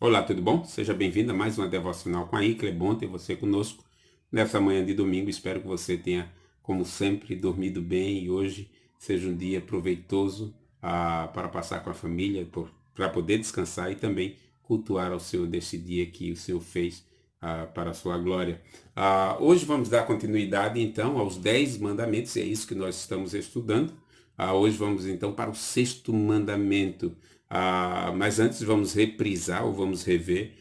Olá, tudo bom? Seja bem-vindo a mais uma devocional com a Icla. É bom ter você conosco nessa manhã de domingo. Espero que você tenha, como sempre, dormido bem e hoje seja um dia proveitoso para passar com a família, para poder descansar e também cultuar ao Senhor deste dia que o Senhor fez para a sua glória. Hoje vamos dar continuidade, então, aos 10 mandamentos, e é isso que nós estamos estudando. Hoje vamos, então, para o sexto mandamento. Mas antes vamos reprisar ou vamos rever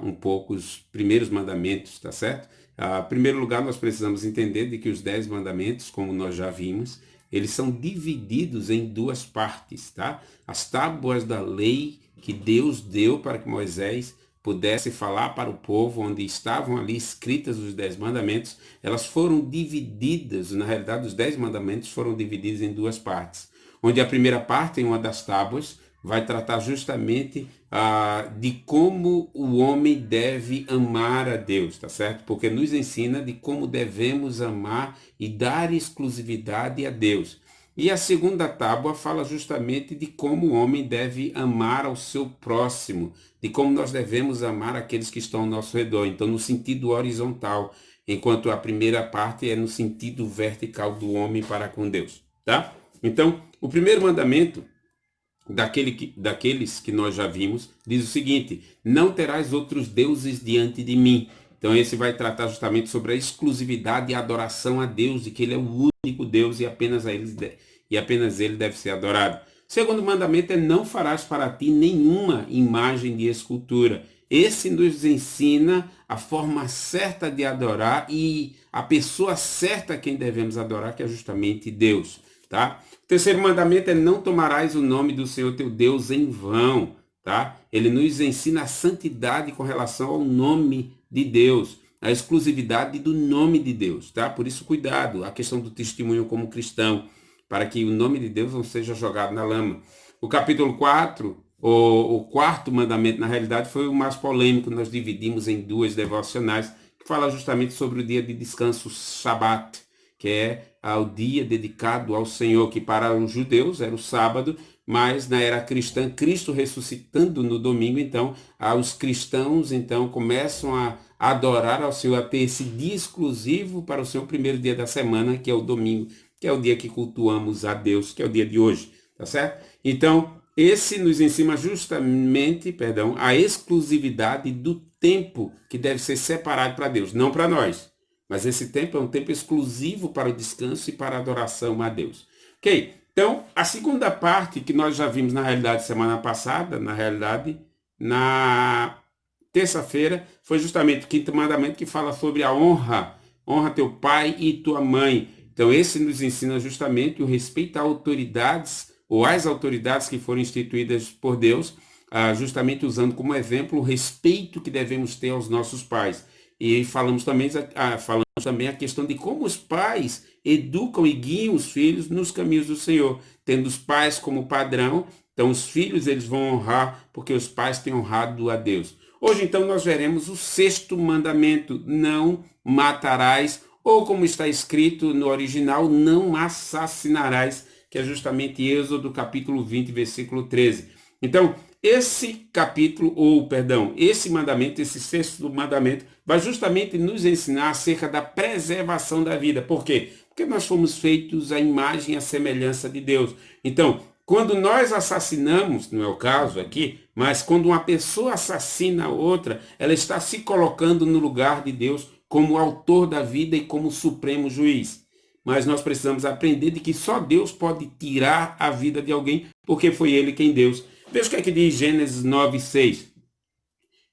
um pouco os primeiros mandamentos, tá certo? Em primeiro lugar, nós precisamos entender de que os 10 mandamentos, como nós já vimos, eles são divididos em duas partes, tá? As tábuas da lei que Deus deu para que Moisés pudesse falar para o povo, onde estavam ali escritas os 10 mandamentos, elas foram divididas, na realidade os 10 mandamentos foram divididos em duas partes, onde a primeira parte, em uma das tábuas, vai tratar justamente de como o homem deve amar a Deus, tá certo? Porque nos ensina de como devemos amar e dar exclusividade a Deus. E a segunda tábua fala justamente de como o homem deve amar ao seu próximo, de como nós devemos amar aqueles que estão ao nosso redor, então no sentido horizontal, enquanto a primeira parte é no sentido vertical do homem para com Deus, tá? Então, o primeiro mandamento daqueles que nós já vimos, diz o seguinte: não terás outros deuses diante de mim. Então esse vai tratar justamente sobre a exclusividade e a adoração a Deus, de que ele é o único Deus e apenas ele deve ser adorado. O segundo mandamento é: não farás para ti nenhuma imagem de escultura. Esse nos ensina a forma certa de adorar e a pessoa certa a quem devemos adorar, que é justamente Deus, tá? O terceiro mandamento é: não tomarás o nome do Senhor teu Deus em vão, tá? Ele nos ensina a santidade com relação ao nome de Deus, a exclusividade do nome de Deus, tá? Por isso, cuidado, a questão do testemunho como cristão, para que o nome de Deus não seja jogado na lama. O capítulo 4, o quarto mandamento, na realidade, foi o mais polêmico. Nós dividimos em duas devocionais, que fala justamente sobre o dia de descanso, Shabat, que é o dia dedicado ao Senhor, que para os judeus era o sábado, mas na era cristã, Cristo ressuscitando no domingo, então os cristãos então começam a adorar ao Senhor, a ter esse dia exclusivo para o seu primeiro dia da semana, que é o domingo, que é o dia que cultuamos a Deus, que é o dia de hoje, tá certo? Então, esse nos ensina justamente, a exclusividade do tempo que deve ser separado para Deus, não para nós. Mas esse tempo é um tempo exclusivo para o descanso e para a adoração a Deus. Ok? Então, a segunda parte que nós já vimos na realidade semana passada, na terça-feira, foi justamente o quinto mandamento, que fala sobre a honra. Honra teu pai e tua mãe. Então, esse nos ensina justamente o respeito a autoridades, ou às autoridades que foram instituídas por Deus, justamente usando como exemplo o respeito que devemos ter aos nossos pais. E falamos também a questão de como os pais educam e guiam os filhos nos caminhos do Senhor, tendo os pais como padrão. Então os filhos eles vão honrar porque os pais têm honrado a Deus. Hoje então nós veremos o sexto mandamento: não matarás, ou como está escrito no original, não assassinarás, que é justamente Êxodo capítulo 20, versículo 13. Então, esse mandamento, esse sexto mandamento, vai justamente nos ensinar acerca da preservação da vida. Por quê? Porque nós fomos feitos à imagem e à semelhança de Deus. Então, quando nós assassinamos, não é o caso aqui, mas quando uma pessoa assassina a outra, ela está se colocando no lugar de Deus como autor da vida e como supremo juiz. Mas nós precisamos aprender de que só Deus pode tirar a vida de alguém, porque foi Ele quem deu. Veja o que é que diz Gênesis 9:6.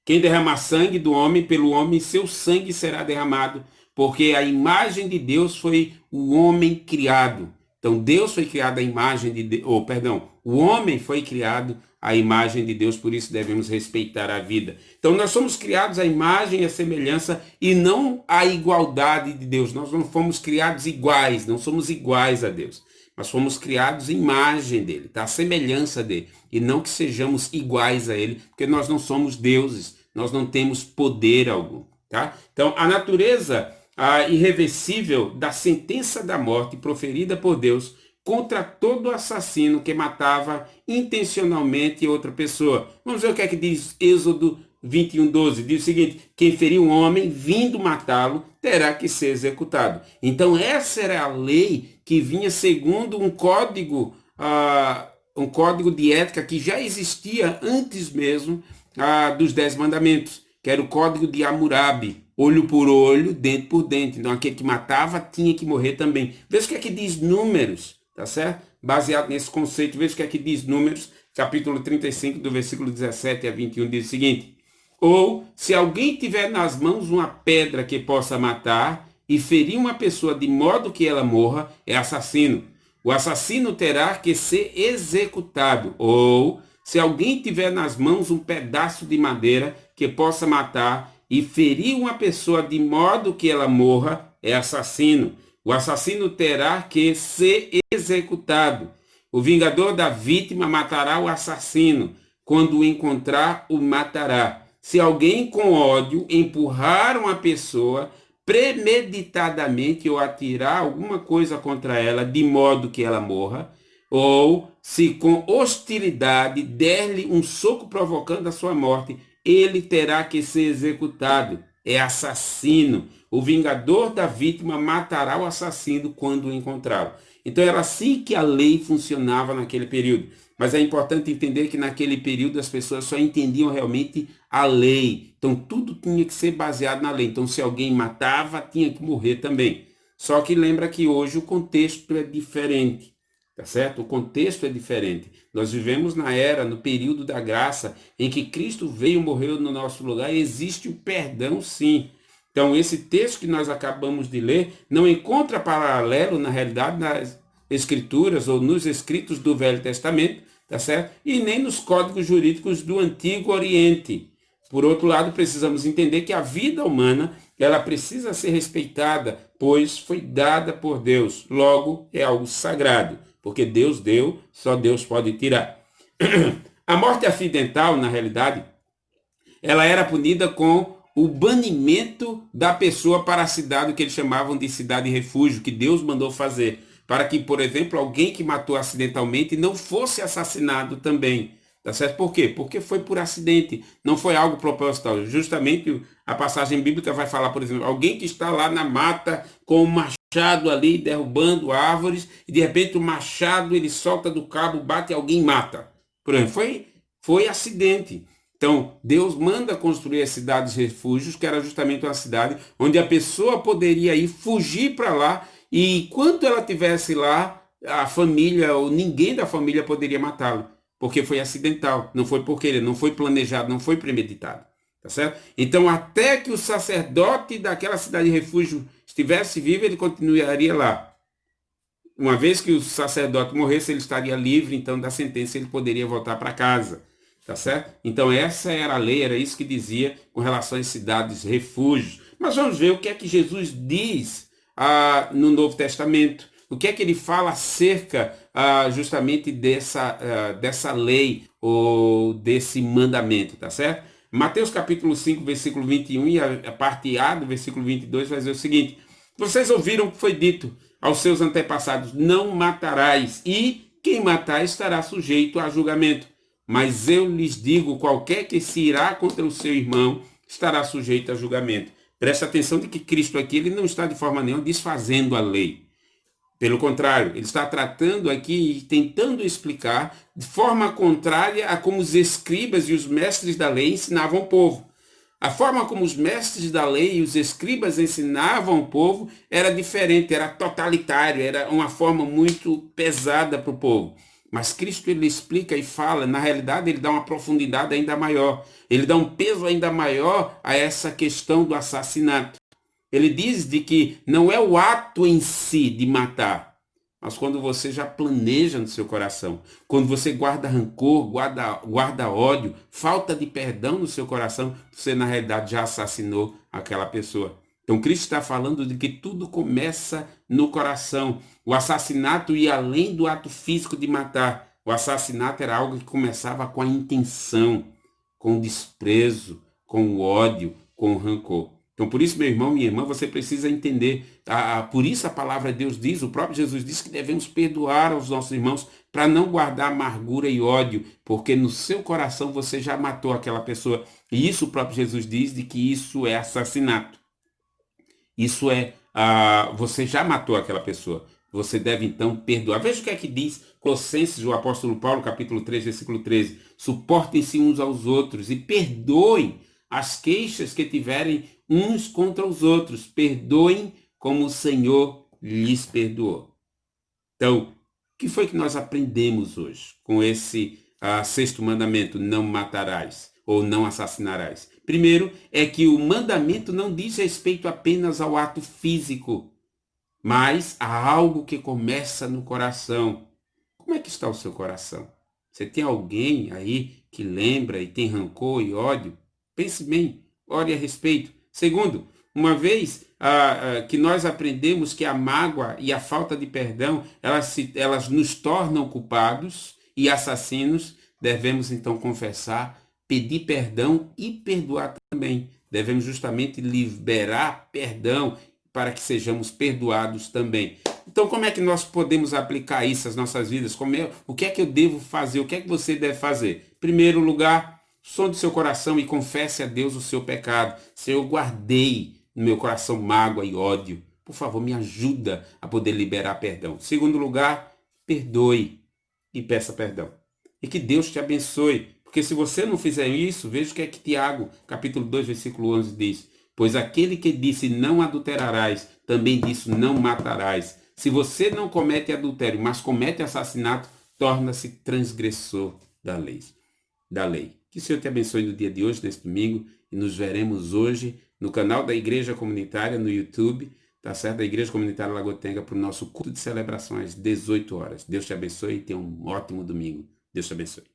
Quem derramar sangue do homem, pelo homem seu sangue será derramado, porque a imagem de Deus foi o homem criado. Então Deus foi criado à imagem de Deus, o homem foi criado à imagem de Deus, por isso devemos respeitar a vida. Então nós somos criados à imagem e à semelhança e não à igualdade de Deus. Nós não fomos criados iguais, não somos iguais a Deus. Mas fomos criados em imagem dele, tá? A semelhança dele. E não que sejamos iguais a ele, porque nós não somos deuses, nós não temos poder algum, tá? Então, a natureza irreversível da sentença da morte proferida por Deus contra todo assassino que matava intencionalmente outra pessoa. Vamos ver o que é que diz Êxodo 21:12. Diz o seguinte: quem ferir um homem vindo matá-lo terá que ser executado. Então essa era a lei que vinha segundo um código de ética que já existia antes mesmo dos 10 mandamentos, que era o código de Hammurabi, olho por olho, dente por dente. Então aquele que matava tinha que morrer também. Veja o que é que diz Números, tá certo? Baseado nesse conceito, veja o que é que diz Números, capítulo 35, do versículo 17 a 21, diz o seguinte: ou, se alguém tiver nas mãos uma pedra que possa matar e ferir uma pessoa de modo que ela morra, é assassino. O assassino terá que ser executado. Ou, se alguém tiver nas mãos um pedaço de madeira que possa matar e ferir uma pessoa de modo que ela morra, é assassino. O assassino terá que ser executado. O vingador da vítima matará o assassino. Quando o encontrar, o matará. Se alguém com ódio empurrar uma pessoa premeditadamente ou atirar alguma coisa contra ela de modo que ela morra, ou se com hostilidade der-lhe um soco provocando a sua morte, ele terá que ser executado. É assassino. O vingador da vítima matará o assassino quando o encontrá-lo. Então era assim que a lei funcionava naquele período. Mas é importante entender que naquele período as pessoas só entendiam realmente a lei. Então tudo tinha que ser baseado na lei. Então se alguém matava, tinha que morrer também. Só que lembra que hoje o contexto é diferente, tá certo? O contexto é diferente. Nós vivemos na era, no período da graça, em que Cristo veio e morreu no nosso lugar, e existe o perdão, sim. Então esse texto que nós acabamos de ler não encontra paralelo, na realidade, nas escrituras ou nos escritos do Velho Testamento, tá certo? E nem nos códigos jurídicos do Antigo Oriente. Por outro lado, precisamos entender que a vida humana, ela precisa ser respeitada, pois foi dada por Deus. Logo, é algo sagrado, porque Deus deu, só Deus pode tirar. A morte acidental, na realidade, ela era punida com o banimento da pessoa para a cidade, que eles chamavam de cidade refúgio, que Deus mandou fazer, para que, por exemplo, alguém que matou acidentalmente não fosse assassinado também. Tá certo? Por quê? Porque foi por acidente, não foi algo proposital. Justamente a passagem bíblica vai falar, por exemplo, alguém que está lá na mata com um machado ali, derrubando árvores, e de repente o machado ele solta do cabo, bate alguém e mata. Por exemplo, foi acidente. Então, Deus manda construir as cidades refúgios, que era justamente uma cidade onde a pessoa poderia ir fugir para lá, e enquanto ela estivesse lá, a família ou ninguém da família poderia matá-lo, porque foi acidental, não foi por querer, não foi planejado, não foi premeditado, tá certo? Então, até que o sacerdote daquela cidade refúgio estivesse vivo, ele continuaria lá. Uma vez que o sacerdote morresse, ele estaria livre, então, da sentença, ele poderia voltar para casa. Tá certo? Então essa era a lei, era isso que dizia com relação às cidades refúgios. Mas vamos ver o que é que Jesus diz no Novo Testamento. O que é que ele fala acerca justamente dessa lei ou desse mandamento, tá certo? Mateus capítulo 5, versículo 21 e a parte A do versículo 22 vai dizer o seguinte: vocês ouviram o que foi dito aos seus antepassados, não matarás, e quem matar estará sujeito a julgamento. Mas eu lhes digo, qualquer que se irá contra o seu irmão estará sujeito a julgamento. Preste atenção de que Cristo aqui ele não está de forma nenhuma desfazendo a lei. Pelo contrário, ele está tratando aqui e tentando explicar de forma contrária a como os escribas e os mestres da lei ensinavam o povo. A forma como os mestres da lei e os escribas ensinavam o povo era diferente, era totalitário, era uma forma muito pesada para o povo. Mas Cristo ele explica e fala, na realidade ele dá uma profundidade ainda maior. Ele dá um peso ainda maior a essa questão do assassinato. Ele diz de que não é o ato em si de matar, mas quando você já planeja no seu coração, quando você guarda rancor, guarda ódio, falta de perdão no seu coração, você na realidade já assassinou aquela pessoa. Então Cristo está falando de que tudo começa no coração. O assassinato ia além do ato físico de matar. O assassinato era algo que começava com a intenção, com o desprezo, com o ódio, com o rancor. Então, por isso, meu irmão, minha irmã, você precisa entender. Por isso a palavra de Deus diz, o próprio Jesus disse que devemos perdoar aos nossos irmãos para não guardar amargura e ódio, porque no seu coração você já matou aquela pessoa. E isso o próprio Jesus diz de que isso é assassinato. Isso é, você já matou aquela pessoa. Você deve então perdoar. Veja o que é que diz Colossenses, o apóstolo Paulo, capítulo 3, versículo 13. Suportem-se uns aos outros e perdoem as queixas que tiverem uns contra os outros. Perdoem como o Senhor lhes perdoou. Então, o que foi que nós aprendemos hoje com esse sexto mandamento, não matarás ou não assassinarás? Primeiro, é que o mandamento não diz respeito apenas ao ato físico, mas a algo que começa no coração. Como é que está o seu coração? Você tem alguém aí que lembra e tem rancor e ódio? Pense bem, ore a respeito. Segundo, uma vez que nós aprendemos que a mágoa e a falta de perdão, elas nos tornam culpados e assassinos, devemos então confessar, pedir perdão e perdoar também. Devemos justamente liberar perdão para que sejamos perdoados também. Então, como é que nós podemos aplicar isso às nossas vidas? O que é que eu devo fazer? O que é que você deve fazer? Em primeiro lugar, sonde seu coração e confesse a Deus o seu pecado. Senhor, eu guardei no meu coração mágoa e ódio. Por favor, me ajuda a poder liberar perdão. Em segundo lugar, perdoe e peça perdão. E que Deus te abençoe. Porque se você não fizer isso, veja o que é que Tiago, capítulo 2, versículo 11 diz. Pois aquele que disse não adulterarás, também disse não matarás. Se você não comete adultério, mas comete assassinato, torna-se transgressor da lei. Que o Senhor te abençoe no dia de hoje, neste domingo, e nos veremos hoje no canal da Igreja Comunitária, no YouTube, tá certo? Da Igreja Comunitária Lagotenga, para o nosso culto de celebração às 18 horas. Deus te abençoe e tenha um ótimo domingo. Deus te abençoe.